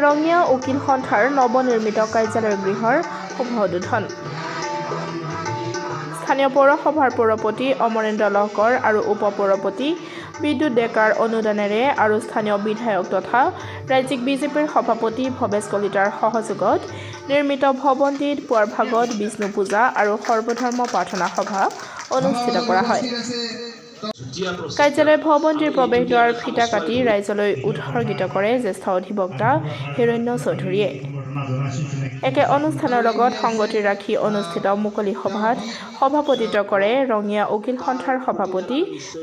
ৰঙিয়া উকিল সন্থাৰ নৱনিৰ্মিত কাৰ্যালয় গৃহৰ শুভ উদ্বোধন। স্থানীয় পৌৰসভাৰ পৌৰপতি অমৰেন্দ্ৰ লহকৰ আৰু উপ-পৌৰপতি বিদ্যুৎ ডেকাৰ অনুদানেৰে আৰু স্থানীয় বিধায়ক তথা ৰাজ্যিক বিজেপিৰ সভাপতি ভৱেশ কলিতাৰ সহযোগত নিৰ্মিত ভৱনটিত পুৱাৰ ভাগত বিষ্ণু পূজা আৰু সৰ্বধৰ্ম প্ৰাৰ্থনা সভা অনুষ্ঠিত কৰা হয়। কাৰ্যালয় ভৱনটিৰ প্ৰৱেশদ্বাৰ ফিটা কাটি ৰাইজলৈ উৎসৰ্গিত কৰে জ্যেষ্ঠ অধিবক্তা হিৰণ্য চৌধুৰীয়ে। একে অনুষ্ঠানৰ লগত সংগতি ৰাখি অনুষ্ঠিত মুকলি সভাত সভাপতিত্ব কৰে ৰঙিয়া উকিল সন্থাৰ সভাপতি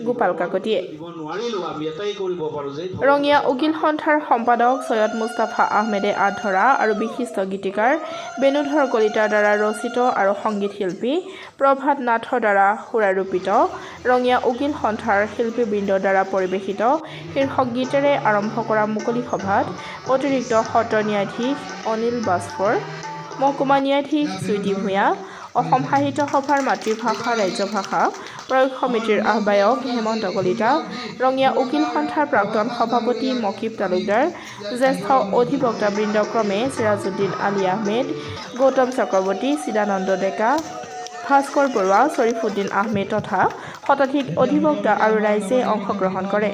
গোপাল কাকতিয়ে। ৰঙিয়া উকিল সন্থাৰ সম্পাদক সৈয়দ মুস্তাফা আহমেদে আঁত ধৰা আৰু বিশিষ্ট গীতিকাৰ বেণুধৰ কলিতাৰ দ্বাৰা ৰচিত আৰু সংগীত শিল্পী প্ৰভাত নাথৰ দ্বাৰা সুৰাৰোপিত ৰঙিয়া উকিল সন্থাৰ শিল্পীবৃন্দৰ দ্বাৰা পৰিৱেশিত শীৰ্ষক গীতেৰে আৰম্ভ কৰা মুকলি সভাত অতিৰিক্ত সত্ৰ ন্যায়াধীশ অনিল বাজপৰ, মহকুমা ন্যায়াধীশ চুইটি ভূঞা, অসম সাহিত্য সভাৰ মাতৃভাষা ৰাজ্যভাষা প্ৰয়োগ সমিতিৰ আহ্বায়ক হেমন্ত কলিতা, ৰঙিয়া উকিল সন্থাৰ প্ৰাক্তন সভাপতি মকিব তালুকদাৰ, জ্যেষ্ঠ অধিবক্তাবৃন্দ ক্ৰমে চিৰাজউদ্দিন আলী আহমেদ, গৌতম চক্ৰৱৰ্তী, চিদানন্দ ডেকা, ভাস্কৰ বৰুৱা, শ্বৰিফুদ্দিন আহমেদ তথা শতাধিক অধিবক্তা আৰু ৰাইজে অংশগ্ৰহণ কৰে।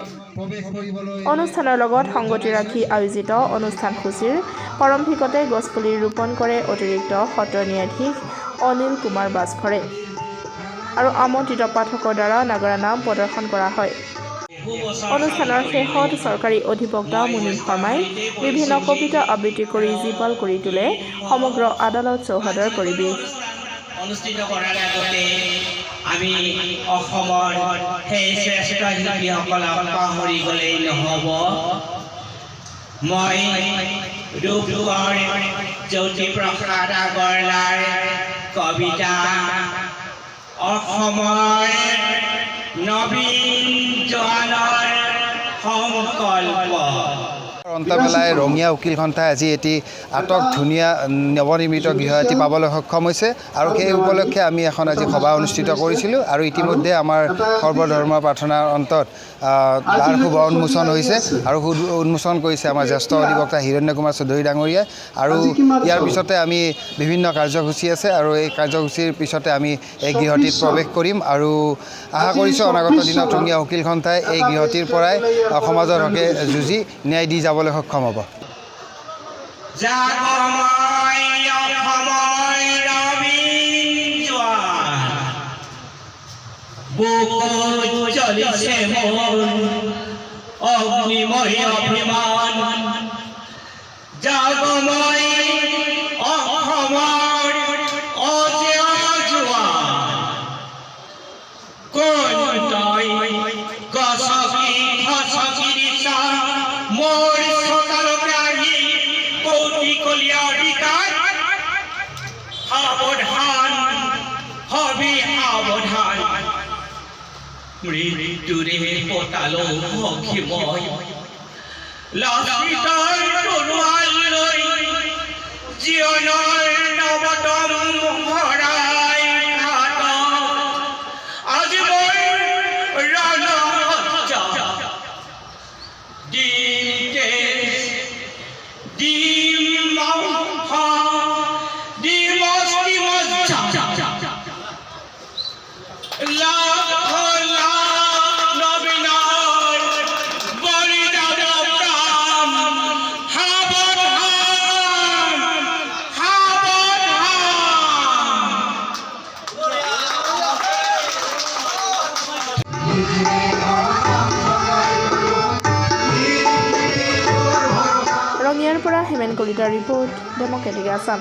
অনুষ্ঠানৰ লগত সংগতি ৰাখি আয়োজিত অনুষ্ঠানসূচীৰ প্ৰাৰম্ভিকতে গছপুলি ৰোপণ কৰে অতিৰিক্ত সত্ৰ ন্যায়াধীশ অনিল কুমাৰ বাজপৰে আৰু আমন্ত্ৰিত পাঠকৰ দ্বাৰা নাগৰা নাম প্ৰদৰ্শন কৰা হয়। অনুষ্ঠানৰ শেষত চৰকাৰী অধিবক্তা মুনীন শৰ্মাই বিভিন্ন কবিতা আবৃত্তি কৰি জীপাল কৰি তোলে সমগ্ৰ আদালত চৌহদৰ পৰিৱেশ। অনুষ্ঠিত কৰাৰ আগতে আমি অসমৰ সেই শ্ৰেষ্ঠ শিল্পীসকলক পাহৰি গ'লেই নহ'ব। মই ৰূপগড় জ্যোতিপ্ৰসাদ আগৰৱালাৰ কবিতা অসমৰ নবীন জোৱানৰ সংকল্প অন্তবেলাই ৰঙিয়া উকিল সন্থাই আজি এটি আটক ধুনীয়া নৱনিৰ্মিত গৃহ এটি পাবলৈ সক্ষম হৈছে আৰু সেই উপলক্ষে আমি এখন আজি সভা অনুষ্ঠিত কৰিছিলোঁ আৰু ইতিমধ্যে আমাৰ সৰ্বধৰ্ম প্ৰাৰ্থনাৰ অন্তত তাৰ শুভ উন্মোচন হৈছে আৰু উন্মোচন কৰিছে আমাৰ জ্যেষ্ঠ অধিবক্তা হিৰণ্য কুমাৰ চৌধুৰী ডাঙৰীয়াই আৰু ইয়াৰ পিছতে আমি বিভিন্ন কাৰ্যসূচী আছে আৰু এই কাৰ্যসূচীৰ পিছতে আমি এই গৃহটিত প্ৰৱেশ কৰিম আৰু আশা কৰিছোঁ অনাগত দিনত ৰঙিয়া উকিল সন্থাই এই গৃহটিৰ পৰাই সমাজৰ হকে যুঁজি ন্যায় দি যাবলৈ সক্ষম হ'ব। অগ্নিময় অভিমান জাগময় অসমৰ অজেয় জোৱান কোন তই গছকি খচকি দিছা মোৰ চোতালতে আহি কৌটি কলীয়া অধিকাৰ সাৱধান হবি সাৱধান মৃত্যুৰে পতালো সখীময় লাচিতৰ তৰোৱাল লৈ জীৱনৰ নৱতম ভৰাই ঘাট আজি মই ৰণসজ্জা ৰঙিয়াৰ পৰা হেমেন কলিতাৰ ৰিপৰ্ট, ডেমক্ৰেটিক আছাম।